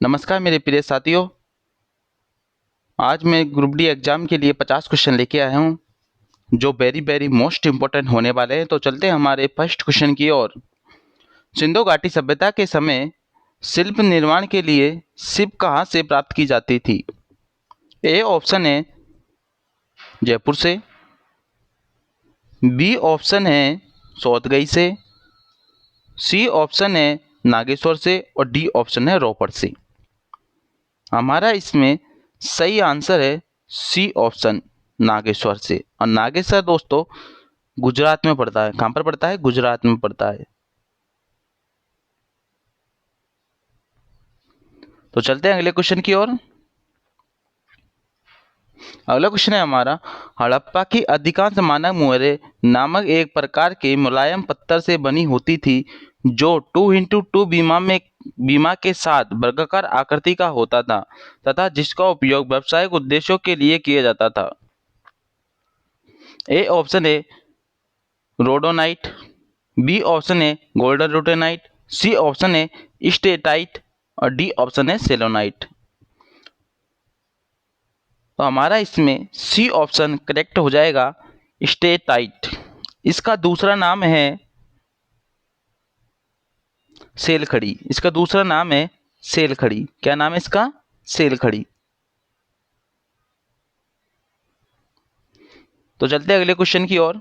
नमस्कार मेरे प्रिय साथियों। आज मैं ग्रुप डी एग्जाम के लिए 50 क्वेश्चन लेके आया हूँ जो वेरी मोस्ट इम्पोर्टेंट होने वाले हैं। तो चलते हैं हमारे फर्स्ट क्वेश्चन की ओर। सिंधु घाटी सभ्यता के समय शिल्प निर्माण के लिए शिप कहाँ से प्राप्त की जाती थी? ए ऑप्शन है जयपुर से, बी ऑप्शन है सौतगई से, सी ऑप्शन है नागेश्वर से और डी ऑप्शन है रोपड़ से। हमारा इसमें सही आंसर है सी ऑप्शन नागेश्वर से। और नागेश्वर दोस्तों गुजरात में पड़ता है। कहाँ पर पड़ता है? गुजरात में पड़ता है। तो चलते हैं अगले क्वेश्चन की ओर। अगला क्वेश्चन है हमारा, हड़प्पा की अधिकांश मानक मुहरें नामक एक प्रकार के मुलायम पत्थर से बनी होती थी जो 2x2 बीमा के साथ वर्गाकार आकृति का होता था तथा जिसका उपयोग व्यावसायिक उद्देश्यों के लिए किया जाता था। ए ऑप्शन है रोडोनाइट, बी ऑप्शन है गोल्डन रोटेनाइट, सी ऑप्शन है स्टेटाइट और डी ऑप्शन है सेलोनाइट। तो हमारा इसमें सी ऑप्शन करेक्ट हो जाएगा, स्टेटाइट। इसका दूसरा नाम है सेलखड़ी। इसका दूसरा नाम है सेलखड़ी। क्या नाम है इसका? सेलखड़ी। तो चलते हैं अगले क्वेश्चन की ओर।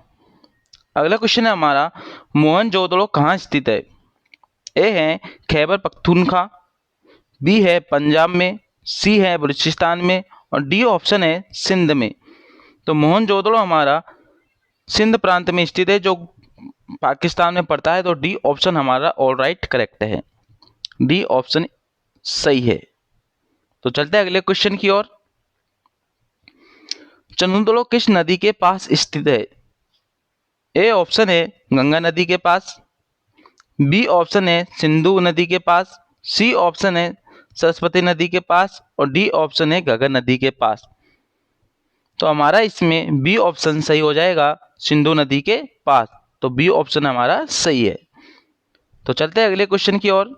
अगला क्वेश्चन है हमारा, मोहनजोदड़ो कहाँ स्थित है? ए है खैबर पख्तूनख्वा, बी है पंजाब में, सी है बलूचिस्तान में और डी ऑप्शन है सिंध में। तो मोहनजोदड़ो हमारा सिंध प्रांत में स्थित है जो पाकिस्तान में पड़ता है। तो डी ऑप्शन हमारा ऑल राइट करेक्ट है। डी ऑप्शन सही है। तो चलते हैं अगले क्वेश्चन की ओर। चंदोलो किस नदी के पास स्थित है? ए ऑप्शन है गंगा नदी के पास, बी ऑप्शन है सिंधु नदी के पास, सी ऑप्शन है सरस्वती नदी के पास और डी ऑप्शन है घग्गर नदी के पास। तो हमारा इसमें बी ऑप्शन सही हो जाएगा, सिंधु नदी के पास। तो बी ऑप्शन हमारा सही है। तो चलते हैं अगले क्वेश्चन की ओर।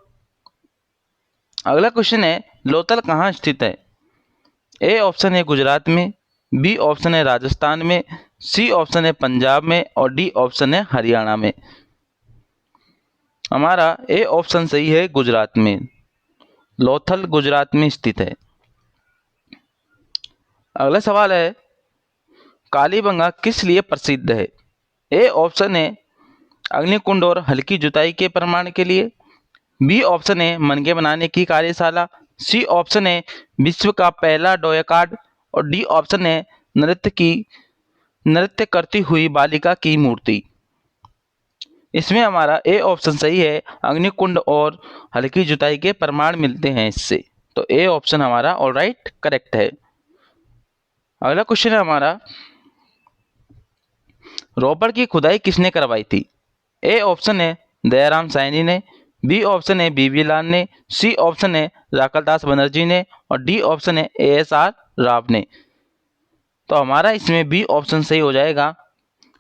अगला क्वेश्चन है, लोथल कहाँ स्थित है? ए ऑप्शन है गुजरात में, बी ऑप्शन है राजस्थान में, सी ऑप्शन है पंजाब में और डी ऑप्शन है हरियाणा में। हमारा ए ऑप्शन सही है, गुजरात में। लोथल गुजरात में स्थित है। अगला सवाल है, कालीबंगा किस लिए प्रसिद्ध है? ए ऑप्शन है अग्निकुंड और हल्की जुताई के प्रमाण के लिए, बी ऑप्शन है मनके बनाने की कार्यशाला, सी ऑप्शन है विश्व का पहला डोयकार्ड और डी ऑप्शन है नृत्य करती हुई बालिका की मूर्ति। इसमें हमारा ए ऑप्शन सही है, अग्निकुंड और हल्की जुताई के प्रमाण मिलते हैं इससे। तो ए ऑप्शन हमारा ऑल राइट करेक्ट है। अगला क्वेश्चन है हमारा, रोपड़ की खुदाई किसने करवाई थी? ए ऑप्शन है दयाराम साहनी ने, बी ऑप्शन है बीवी लाल ने, सी ऑप्शन है राकलदास बनर्जी ने और डी ऑप्शन है ASR राव ने। तो हमारा इसमें बी ऑप्शन सही हो जाएगा,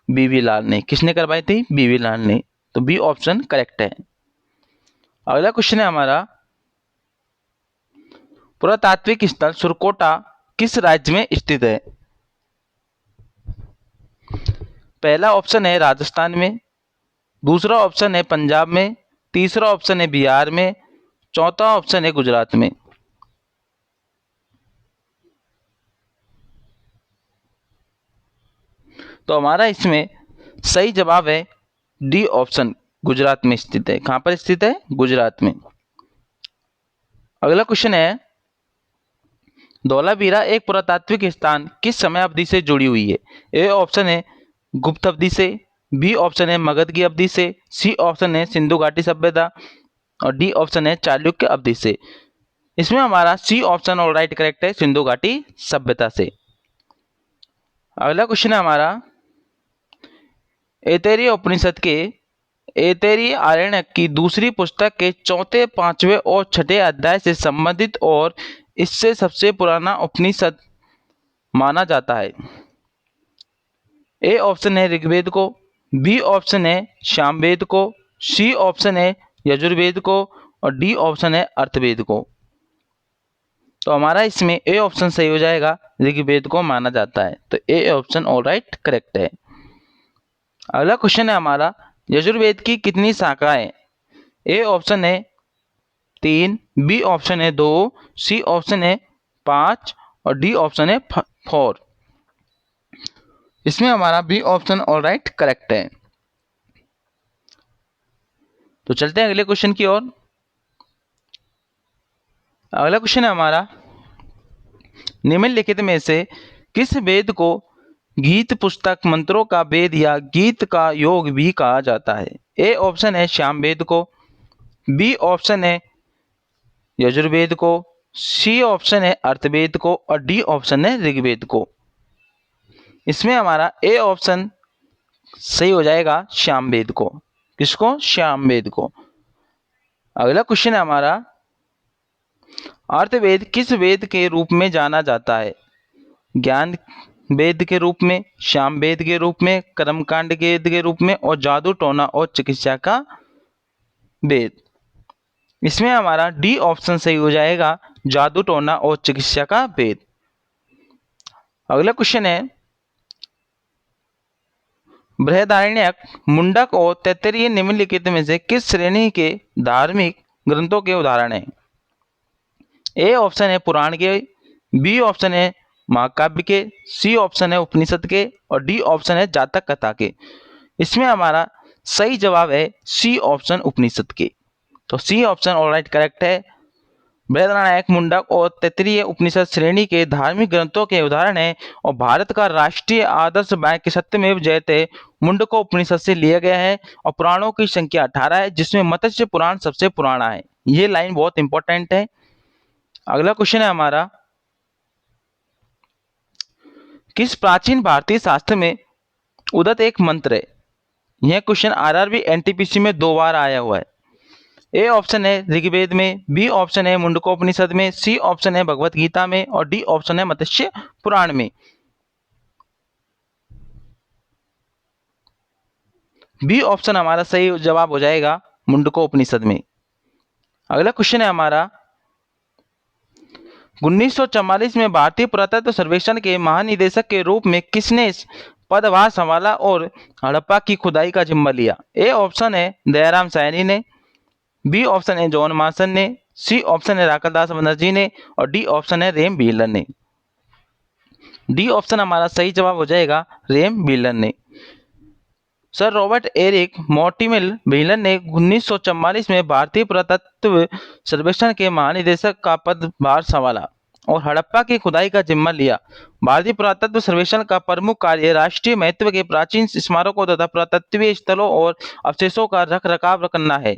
बीवी लाल ने। किसने करवाई थी? बीवी लाल ने। तो बी ऑप्शन करेक्ट है। अगला क्वेश्चन है हमारा, पुरातात्विक स्थल सुरकोटा किस राज्य में स्थित है? पहला ऑप्शन है राजस्थान में, दूसरा ऑप्शन है पंजाब में, तीसरा ऑप्शन है बिहार में, चौथा ऑप्शन है गुजरात में। तो हमारा इसमें सही जवाब है डी ऑप्शन, गुजरात में स्थित है। कहां पर स्थित है? गुजरात में। अगला क्वेश्चन है, धौलावीरा एक पुरातात्विक स्थान किस समय अवधि से जुड़ी हुई है? ए ऑप्शन है गुप्त अवधि से, बी ऑप्शन है मगध की अवधि से, सी ऑप्शन है सिंधु घाटी सभ्यता और डी ऑप्शन है चालुक्य अवधि से। इसमें हमारा C option all right correct है, सिंधु घाटी सभ्यता से। अगला क्वेश्चन है हमारा, ऐतरेय उपनिषद के ऐतरेय आरण्यक की दूसरी पुस्तक के चौथे, पांचवें और छठे अध्याय से संबंधित और इससे सबसे पुराना उपनिषद माना जाता है। ए ऑप्शन है ऋग्वेद को, बी ऑप्शन है सामवेद को, सी ऑप्शन है यजुर्वेद को और डी ऑप्शन है अर्थवेद को। तो हमारा इसमें ए ऑप्शन सही हो जाएगा, ऋग्वेद को माना जाता है। तो A option all right correct है। अगला क्वेश्चन है हमारा, यजुर्वेद की कितनी शाखाएं? ए ऑप्शन है 3, बी ऑप्शन है 2, सी ऑप्शन है 5 और डी ऑप्शन है 4। इसमें हमारा B option all right correct है। तो चलते हैं अगले क्वेश्चन की ओर। अगला क्वेश्चन है हमारा, निम्नलिखित में से किस वेद को गीत पुस्तक मंत्रों का वेद या गीत का योग भी कहा जाता है? ए ऑप्शन है सामवेद को, बी ऑप्शन है यजुर्वेद को, सी ऑप्शन है अर्थवेद को और डी ऑप्शन है ऋग्वेद को। इसमें हमारा ए ऑप्शन सही हो जाएगा सामवेद को। किसको? सामवेद को। अगला क्वेश्चन है हमारा, अर्थवेद किस वेद के रूप में जाना जाता है? ज्ञान वेद के रूप में, सामवेद के रूप में, कर्मकांड के वेद के रूप में और जादू टोना और चिकित्सा का वेद। इसमें हमारा डी ऑप्शन सही हो जाएगा, जादू टोना और चिकित्सा का वेद। अगला क्वेश्चन है, बृहदारण्यक, मुंडक और तैत्तिरीय निम्नलिखित में से किस श्रेणी के धार्मिक ग्रंथों के उदाहरण हैं? ए ऑप्शन है पुराण के, बी ऑप्शन है महाकाव्य के, सी ऑप्शन है उपनिषद के और डी ऑप्शन है जातक कथा के। इसमें हमारा सही जवाब है सी ऑप्शन उपनिषद के। तो सी ऑप्शन ऑलराइट करेक्ट है। बृहदारण्यक, मुंडक और तैत्तिरीय उपनिषद श्रेणी के धार्मिक ग्रंथों के उदाहरण है और भारत का राष्ट्रीय आदर्श वाक्य सत्यमेव जयते मुंडको उपनिषद से लिया गया है और पुराणों की संख्या 18 है, जिसमें मत्स्य पुराण सबसे पुराना है। ये लाइन बहुत इंपॉर्टेंट है। अगला क्वेश्चन है हमारा, किस प्राचीन भारतीय शास्त्र में उदत एक मंत्र है? यह क्वेश्चन आरआरबी एनटीपीसी में 2 बार आया हुआ है। ए ऑप्शन है ऋग्वेद में, बी ऑप्शन है मुंडकोपनिषद में, सी ऑप्शन है भगवत गीता में और डी ऑप्शन है मत्स्य पुराण में। बी ऑप्शन हमारा सही जवाब हो जाएगा मुंडकोपनिषद में। अगला क्वेश्चन है हमारा, 1944 में भारतीय पुरातत्व सर्वेक्षण के महानिदेशक के रूप में किसने पदभार संभाला और हड़प्पा की खुदाई का जिम्मा लिया? ए ऑप्शन है दयाराम साहनी ने, बी ऑप्शन है जॉन मार्सन ने, सी ऑप्शन है राकलदास बनर्जी ने और डी ऑप्शन है रेम व्हीलर ने। डी ऑप्शन हमारा सही जवाब हो जाएगा रेम व्हीलर ने। Sir Robert Eric Mortimer Wheeler ने 1944 में भारतीय पुरातत्व सर्वेक्षण के महानिदेशक का पदभार संभाला और हड़प्पा की खुदाई का जिम्मा लिया। भारतीय पुरातत्व सर्वेक्षण का प्रमुख कार्य राष्ट्रीय महत्व के प्राचीन स्मारकों तथा पुरातत्वीय स्थलों और अवशेषों का रख रखाव करना है।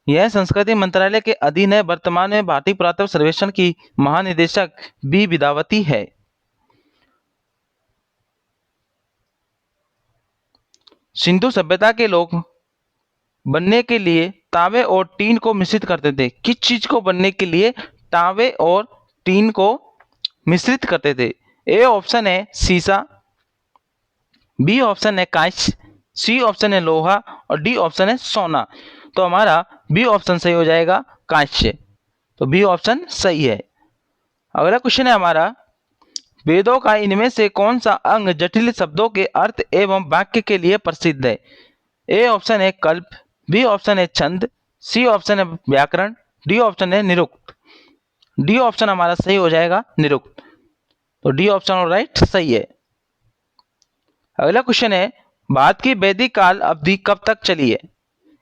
यह संस्कृति मंत्रालय के अधीन है। वर्तमान में भारतीय पुरातत्व सर्वेक्षण की महानिदेशक बी विद्यावती है। सिंधु सभ्यता के लोग बनने के लिए तांबे और टीन को मिश्रित करते थे। किस चीज को बनने के लिए तांबे और टीन को मिश्रित करते थे? ए ऑप्शन है सीसा, बी ऑप्शन है कांच, सी ऑप्शन है लोहा और डी ऑप्शन है सोना। तो हमारा बी ऑप्शन सही हो जाएगा कांच। तो बी ऑप्शन सही है। अगला क्वेश्चन है हमारा, वेदों का इनमें से कौन सा अंग जटिल शब्दों के अर्थ एवं वाक्य के लिए प्रसिद्ध है? ए ऑप्शन है कल्प, बी ऑप्शन है छंद, सी ऑप्शन है व्याकरण, डी ऑप्शन है निरुक्त। डी ऑप्शन हमारा सही हो जाएगा निरुक्त। तो डी ऑप्शन राइट सही है। अगला क्वेश्चन है, भारत की वैदिक काल अवधि कब तक चली है?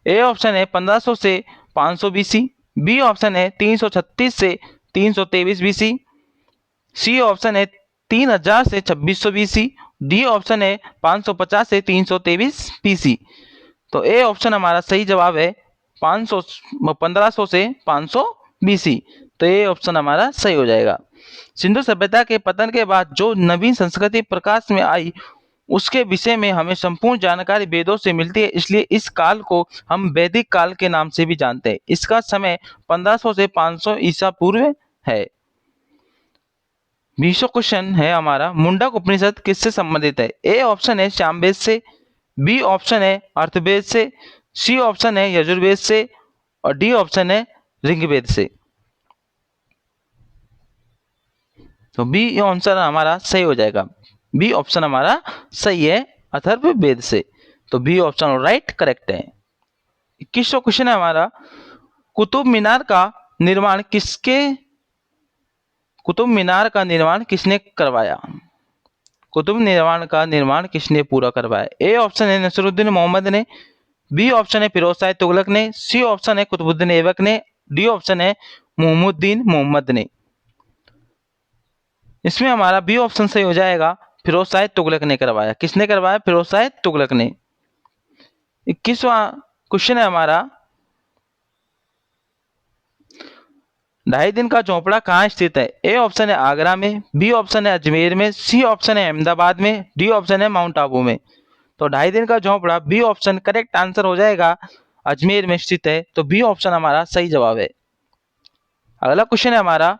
ए ऑप्शन है 1500 से 500 बीसी, बी ऑप्शन है 336 से 323 बीसी, सी ऑप्शन है 3000 से 2600 बीसी, डी ऑप्शन है 550 से 323 बीसी। तो ए ऑप्शन हमारा सही जवाब है 1500 से 500 बीसी। तो ये ऑप्शन हमारा सही हो जाएगा। सिंधु सभ्यता के पतन के बाद जो नवीन संस्कृति प्रकाश में आई उसके विषय में हमें संपूर्ण जानकारी वेदों से मिलती है, इसलिए इस काल को हम वैदिक काल के नाम से भी जानते हैं। इसका समय 1500 से 500 ईसा पूर्व है। 20वां क्वेश्चन है हमारा, मुंडक उपनिषद किससे संबंधित है? ए ऑप्शन है सामवेद से, बी ऑप्शन है अर्थवेद से, सी ऑप्शन है यजुर्वेद से और डी ऑप्शन है ऋग्वेद से। तो बी आंसर हमारा सही हो जाएगा। बी ऑप्शन हमारा सही है अथर्ववेद से, तो बी ऑप्शन राइट करेक्ट है। 21वां क्वेश्चन है हमारा, कुतुब मीनार का निर्माण किसने करवाया? का निर्माण किसने पूरा करवाया? ए ऑप्शन है नसरुद्दीन मोहम्मद ने, बी ऑप्शन है फिरोज शाह तुगलक ने, सी ऑप्शन है कुतुबुद्दीन ऐबक ने, डी ऑप्शन है मुहम्मुद्दीन मोहम्मद ने। इसमें हमारा बी ऑप्शन सही हो जाएगा, फिरोज शाह तुगलक ने करवाया। किसने करवाया? फिरोज शाह तुगलक ने। 21वां क्वेश्चन है हमारा, 2.5 दिन का झोपड़ा कहाँ स्थित है? ए ऑप्शन है आगरा में, बी ऑप्शन है अजमेर में, सी ऑप्शन है अहमदाबाद में, डी ऑप्शन है माउंट आबू में। तो 2.5 दिन का झोपड़ा बी ऑप्शन करेक्ट आंसर हो जाएगा, अजमेर में स्थित है, तो बी ऑप्शन हमारा सही जवाब है। अगला क्वेश्चन है हमारा,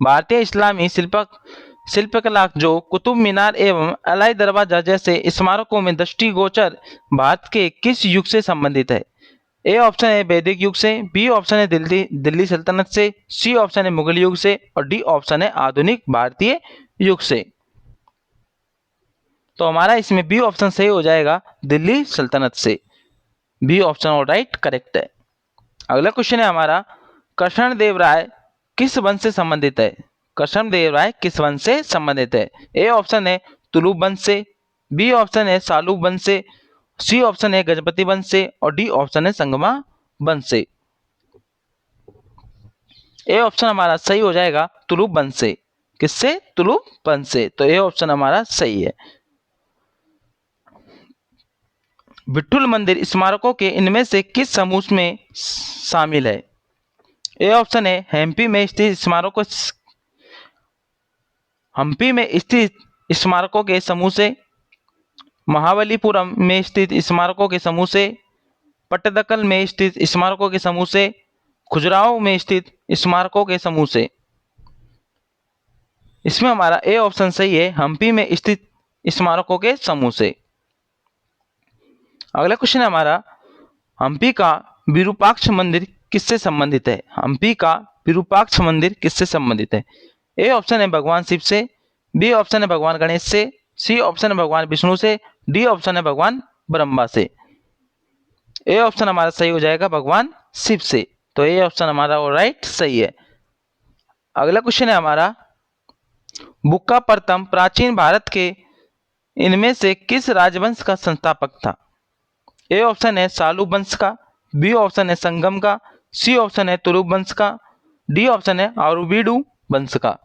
भारतीय इस्लामी शिल्पकला जो कुतुब मीनार एवं अलाई दरवाजा जैसे स्मारकों में दृष्टिगोचर भारत के किस युग से संबंधित है? ए ऑप्शन है वैदिक युग से, बी ऑप्शन है दिल्ली सल्तनत से, सी ऑप्शन है मुगल युग से और डी ऑप्शन है आधुनिक भारतीय युग से। तो हमारा इसमें बी ऑप्शन सही हो जाएगा, दिल्ली सल्तनत से। बी ऑप्शन और राइट करेक्ट है। अगला क्वेश्चन है हमारा, कृष्णदेव राय किस वंश से संबंधित है? कृष्णदेव राय किस वंश से संबंधित है? ए ऑप्शन है तुलुप वंश से, बी ऑप्शन है सालुब वंश से, सी ऑप्शन है गजपति वंश से और डी ऑप्शन है संगमा वंश से। ए ऑप्शन हमारा सही हो जाएगा तुलुप वंश से। किससे? तुलुप वंश से, तो ए ऑप्शन हमारा सही है। विठुल मंदिर स्मारकों के इनमें से किस समूह में शामिल है? ए ऑप्शन है हम्पी में स्थित स्मारकों के समूह से, महाबलीपुरम में स्थित स्मारकों के समूह से, पट्टदकल में स्थित स्मारकों के समूह से, खजुराहो में स्थित स्मारकों के समूह से। इसमें हमारा ए ऑप्शन सही है, हम्पी में स्थित स्मारकों के समूह से। अगला क्वेश्चन है हमारा, हम्पी का विरूपाक्ष मंदिर किससे संबंधित है? हम्पी का विरूपाक्ष मंदिर किससे संबंधित है? ए ऑप्शन है भगवान शिव से, बी ऑप्शन है भगवान गणेश से, सी ऑप्शन है भगवान विष्णु से, डी ऑप्शन है भगवान ब्रह्मा से। ए ऑप्शन हमारा सही हो जाएगा भगवान शिव से, तो ए ऑप्शन हमारा राइट सही है। अगला क्वेश्चन है हमारा, बुक्का प्रथम प्राचीन भारत के इनमें से किस राजवंश का संस्थापक था? ए ऑप्शन है सालू वंश का, बी ऑप्शन है संगम का, सी ऑप्शन है तुलुप वंश का, डी ऑप्शन है आरुवीडू वंश का।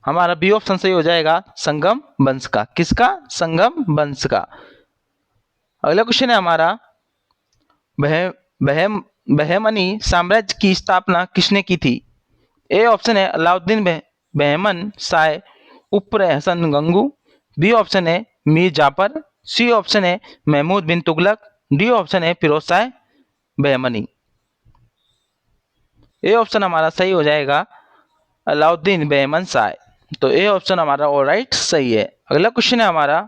हमारा बी ऑप्शन सही हो जाएगा, संगम वंश का। किसका? संगम वंश का। अगला क्वेश्चन है हमारा, बहमनी साम्राज्य की स्थापना किसने की थी? ए ऑप्शन है अलाउद्दीन बहमन शाह उपर हसन गंगू, बी ऑप्शन है मीर जाफर, सी ऑप्शन है महमूद बिन तुगलक, डी ऑप्शन है फिरोज शाह बहमनी। ए ऑप्शन हमारा सही हो जाएगा, अलाउद्दीन बहमन शाह, तो ए ऑप्शन हमारा और राइट सही है। अगला क्वेश्चन है हमारा,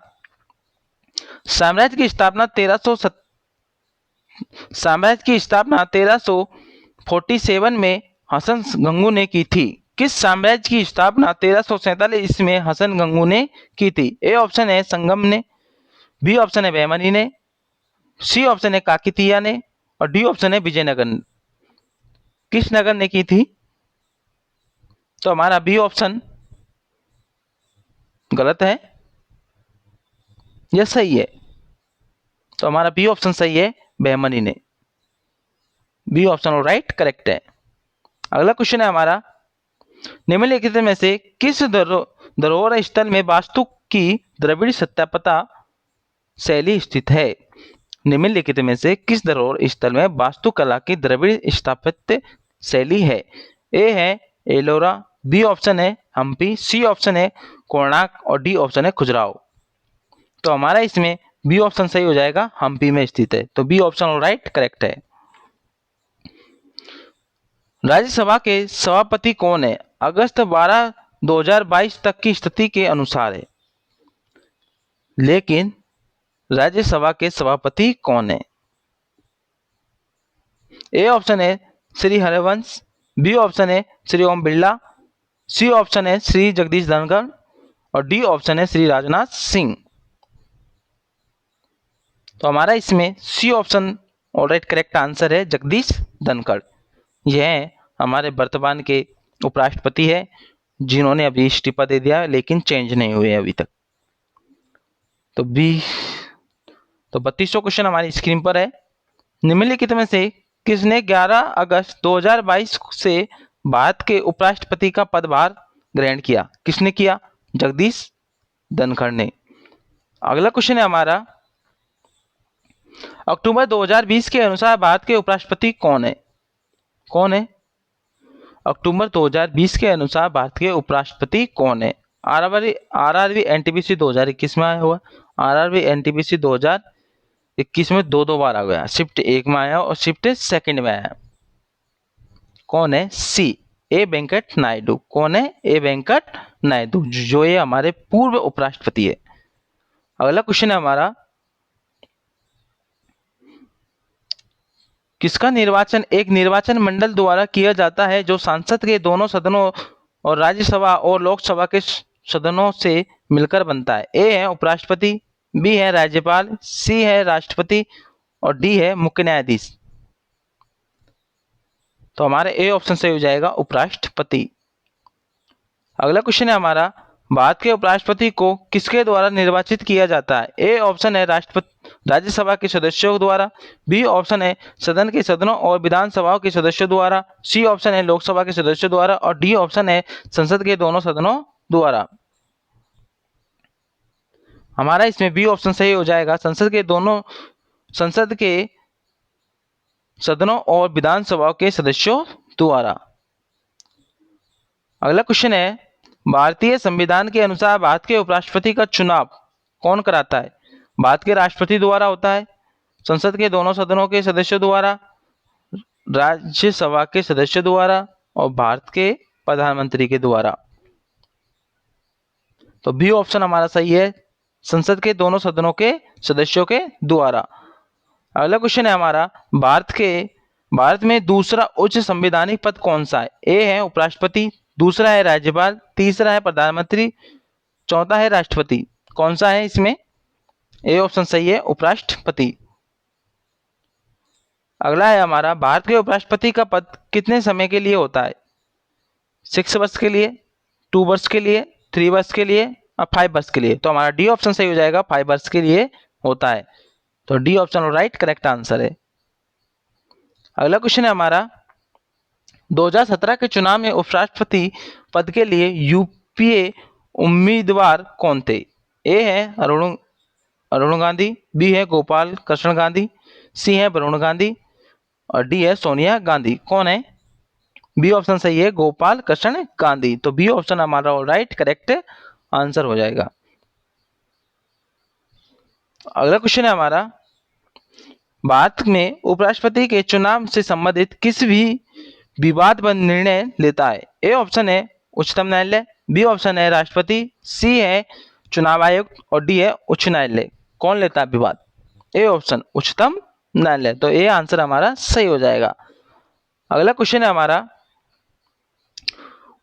साम्राज्य की स्थापना 1347 में हसन गंगू ने की थी। किस साम्राज्य की स्थापना 1347 में हसन गंगू ने की थी? ए ऑप्शन है संगम ने, बी ऑप्शन है बहमनी ने, सी ऑप्शन है काकतीय ने और डी ऑप्शन है विजयनगर। किस नगर ने की थी? तो हमारा बी ऑप्शन गलत है या सही है? तो हमारा बी ऑप्शन सही है, बहमनी ने। बी ऑप्शन राइट करेक्ट है। अगला क्वेश्चन है हमारा, निम्नलिखित में से किस धरोहर स्थल में वास्तु की द्रविड़ स्थापत्य शैली स्थित है? निम्नलिखित में से किस धरोहर स्थल में वास्तुकला की द्रविड़ स्थापत्य शैली है? ए है एलोरा, बी ऑप्शन है हम्पी, सी ऑप्शन है कोणार्क और डी ऑप्शन है खजुराहो। तो हमारा इसमें बी ऑप्शन सही हो जाएगा, हम्पी में स्थित है, तो बी ऑप्शन राइट करेक्ट है। राज्यसभा के सभापति कौन है? अगस्त 12, 2022 तक की स्थिति के अनुसार है, लेकिन राज्यसभा के सभापति कौन है? ए ऑप्शन है श्री हरिवंश, बी ऑप्शन है श्री ओम बिरला, सी ऑप्शन है श्री जगदीश धनखड़ और डी ऑप्शन है श्री राजनाथ सिंह। तो हमारा इसमें C option all right correct answer है, जगदीश धनखड़। यह हमारे वर्तमान के उपराष्ट्रपति है जिन्होंने अभी इस्तीफा दे दिया लेकिन चेंज नहीं हुए अभी तक। तो 32वां क्वेश्चन हमारी स्क्रीन पर है। निम्नलिखित में से किसने 11 अगस्त 2022 से भारत के उपराष्ट्रपति का पदभार ग्रहण किया? किसने किया? जगदीश धनखड़ ने। अगला क्वेश्चन है हमारा, अक्टूबर 2020 के अनुसार भारत के उपराष्ट्रपति कौन है? कौन है? अक्टूबर 2020 के अनुसार भारत के उपराष्ट्रपति कौन है? आरआरबी एनटीपीसी 2021 में आया हुआ, आरआरबी एनटीपीसी 2021 में दो बार आ गया, शिफ्ट 1 में आया और शिफ्ट 2 में आया। कौन है? सी, ए वेंकट नायडू। कौन है? ए वेंकट नायडू, जो ये हमारे पूर्व उपराष्ट्रपति है। अगला क्वेश्चन है हमारा, किसका निर्वाचन एक निर्वाचन मंडल द्वारा किया जाता है जो संसद के दोनों सदनों और राज्यसभा और लोकसभा के सदनों से मिलकर बनता है? ए है उपराष्ट्रपति, बी है राज्यपाल, सी है राष्ट्रपति और डी है मुख्य न्यायाधीश। तो हमारे ए ऑप्शन सही हो जाएगा, उपराष्ट्रपति। अगला क्वेश्चन है हमारा, भारत के उपराष्ट्रपति को किसके द्वारा निर्वाचित किया जाता है? ए ऑप्शन है राज्यसभा के सदस्यों द्वारा, बी ऑप्शन है सदन के सदनों और विधानसभाओं के सदस्यों द्वारा, सी ऑप्शन है लोकसभा के सदस्यों द्वारा और डी ऑप्शन है संसद के दोनों सदनों द्वारा। हमारा इसमें बी ऑप्शन सही हो जाएगा, संसद के सदनों और विधानसभाओं के सदस्यों द्वारा। अगला क्वेश्चन है, भारतीय संविधान के अनुसार भारत के उपराष्ट्रपति का चुनाव कौन कराता है? भारत के राष्ट्रपति द्वारा होता है, संसद के दोनों सदनों के सदस्यों द्वारा, राज्यसभा के सदस्यों द्वारा और भारत के प्रधानमंत्री के द्वारा। तो बी ऑप्शन हमारा सही है, संसद के दोनों सदनों के सदस्यों के द्वारा। अगला क्वेश्चन है हमारा, भारत में दूसरा उच्च संवैधानिक पद कौन सा है? ए है उपराष्ट्रपति, दूसरा है राज्यपाल, तीसरा है प्रधानमंत्री, चौथा है राष्ट्रपति। कौन सा है इसमें? ए ऑप्शन सही है, उपराष्ट्रपति। अगला है हमारा, भारत के उपराष्ट्रपति का पद कितने समय के लिए होता है? 6 वर्ष के लिए, 2 वर्ष के लिए, 3 वर्ष के लिए और 5 वर्ष के लिए। तो हमारा डी ऑप्शन सही हो जाएगा, 5 वर्ष के लिए होता है। तो D option right correct answer है। अगला क्वेश्चन है हमारा, 2017 के चुनाव में उपराष्ट्रपति पद के लिए यूपीए उम्मीदवार कौन थे? ए है अरुण गांधी, बी है गोपाल कृष्ण गांधी, सी है वरुण गांधी और डी है सोनिया गांधी। कौन है? बी ऑप्शन सही है, गोपाल कृष्ण गांधी। तो बी ऑप्शन हमारा राइट करेक्ट आंसर हो जाएगा। अगला क्वेश्चन है हमारा, भारत में उपराष्ट्रपति के चुनाव से संबंधित किस भी विवाद पर निर्णय लेता है? ए ऑप्शन है उच्चतम न्यायालय, बी ऑप्शन है राष्ट्रपति, सी है चुनाव आयोग और डी है उच्च न्यायालय। कौन लेता है विवाद? ए ऑप्शन उच्चतम न्यायालय। तो ए आंसर हमारा सही हो जाएगा। अगला क्वेश्चन है हमारा,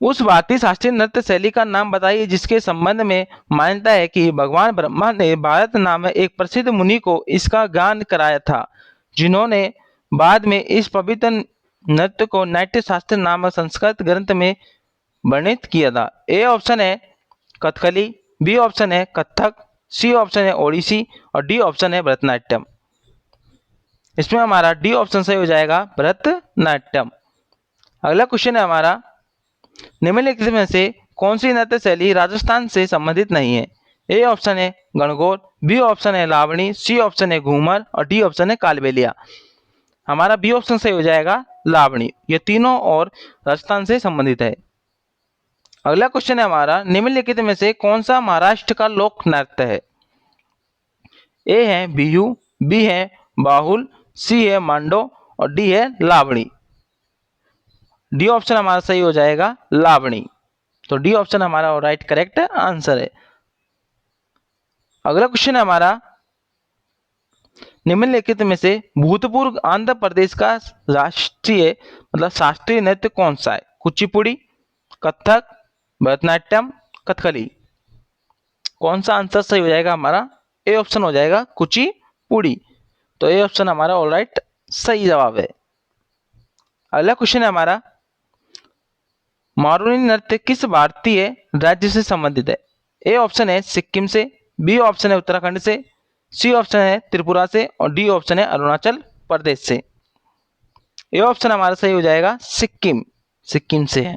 उस भारतीय शास्त्रीय नृत्य शैली का नाम बताइए जिसके संबंध में मान्यता है कि भगवान ब्रह्मा ने भारत नामक एक प्रसिद्ध मुनि को इसका गान कराया था, जिन्होंने बाद में इस पवित्र नृत्य को नाट्य शास्त्र नामक संस्कृत ग्रंथ में वर्णित किया था। ए ऑप्शन है कथकली, बी ऑप्शन है कथक, सी ऑप्शन है ओडिसी और डी ऑप्शन है भरतनाट्यम। इसमें हमारा डी ऑप्शन सही हो जाएगा, भरतनाट्यम। अगला क्वेश्चन है हमारा, निम्नलिखित में से कौन सी नृत्य शैली राजस्थान से संबंधित नहीं है? ए ऑप्शन है गणगौर, बी ऑप्शन है लावणी, सी ऑप्शन है घूमर और डी ऑप्शन है कालबेलिया। हमारा बी ऑप्शन सही हो जाएगा, लावणी। ये तीनों और राजस्थान से संबंधित है। अगला क्वेश्चन है हमारा, निम्नलिखित में से कौन सा महाराष्ट्र का लोक नृत्य है? ए है बिहू, बी है बाहुल, सी है मांडो और डी है लावणी। डी ऑप्शन हमारा सही हो जाएगा, लावणी। तो डी ऑप्शन हमारा राइट करेक्ट आंसर है। अगला क्वेश्चन है हमारा, निम्नलिखित में से भूतपूर्व आंध्र प्रदेश का राष्ट्रीय मतलब शास्त्रीय नृत्य कौन सा है? कुचिपुड़ी, कथक, भरतनाट्यम, कथकली। कौन सा आंसर सही हो जाएगा हमारा? ए ऑप्शन हो जाएगा कुचिपुड़ी। तो ए ऑप्शन हमारा ऑलराइट सही जवाब है। अगला क्वेश्चन है हमारा, मारुनी नृत्य किस भारतीय राज्य से संबंधित है? ए ऑप्शन है सिक्किम से, बी ऑप्शन है उत्तराखंड से, सी ऑप्शन है त्रिपुरा से और डी ऑप्शन है अरुणाचल प्रदेश से। ए ऑप्शन हमारा सही हो जाएगा सिक्किम, सिक्किम से है।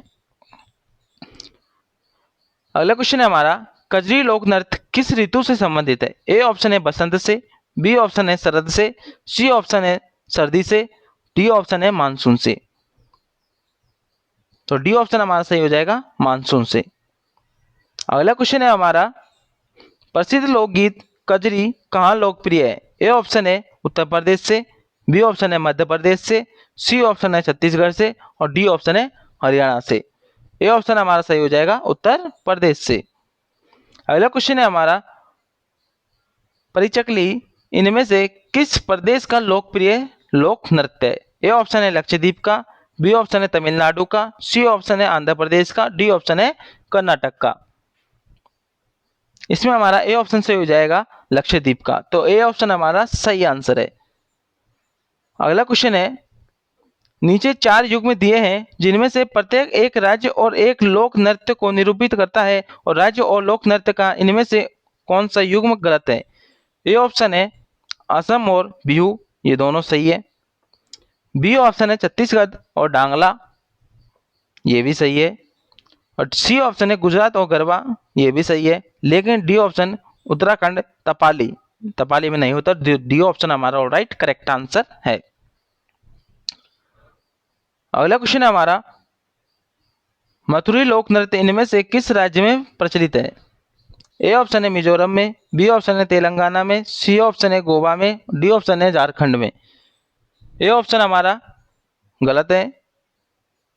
अगला क्वेश्चन है हमारा, कजरी लोक नृत्य किस ऋतु से संबंधित है? ए ऑप्शन है बसंत से, बी ऑप्शन है शरद से, सी ऑप्शन है सर्दी से, डी ऑप्शन है मानसून से। तो डी ऑप्शन हमारा सही हो जाएगा मानसून से। अगला क्वेश्चन है हमारा, प्रसिद्ध लोकगीत कजरी कहाँ लोकप्रिय है? ए ऑप्शन है उत्तर प्रदेश से, बी ऑप्शन है मध्य प्रदेश से, सी ऑप्शन है छत्तीसगढ़ से और डी ऑप्शन है हरियाणा से। ए ऑप्शन हमारा सही हो जाएगा उत्तर प्रदेश से। अगला क्वेश्चन है हमारा, परिचकली इनमें से किस प्रदेश का लोकप्रिय लोक नृत्य है? ए ऑप्शन है लक्षद्वीप का, बी ऑप्शन है तमिलनाडु का, सी ऑप्शन है आंध्र प्रदेश का, डी ऑप्शन है कर्नाटक का। इसमें हमारा ए ऑप्शन सही हो जाएगा लक्षद्वीप का। तो ए ऑप्शन हमारा सही आंसर है। अगला क्वेश्चन है, नीचे 4 युग्म दिए हैं जिनमें से प्रत्येक एक राज्य और एक लोक नृत्य को निरूपित करता है और राज्य और लोक नृत्य का इनमें से कौन सा युग्म गलत है? ए ऑप्शन है असम और बिहू, ये दोनों सही है। बी ऑप्शन है छत्तीसगढ़ और डांगला, ये भी सही है। और सी ऑप्शन है गुजरात और गरबा, ये भी सही है। लेकिन डी ऑप्शन उत्तराखंड तपाली, तपाली में नहीं होता। डी ऑप्शन हमारा ऑलराइट करेक्ट आंसर है। अगला क्वेश्चन है हमारा, मथुरी लोक नृत्य इनमें से किस राज्य में प्रचलित है? ए ऑप्शन है मिजोरम में, बी ऑप्शन है तेलंगाना में, सी ऑप्शन है गोवा में, डी ऑप्शन है झारखंड में। ए ऑप्शन हमारा गलत है,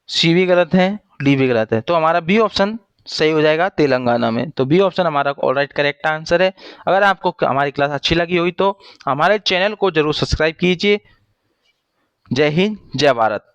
सी भी गलत है, डी भी गलत है। तो हमारा बी ऑप्शन सही हो जाएगा तेलंगाना में। तो बी ऑप्शन हमारा ऑलराइट करेक्ट आंसर है। अगर आपको हमारी क्लास अच्छी लगी हुई तो हमारे चैनल को जरूर सब्सक्राइब कीजिए। जय हिंद, जय भारत।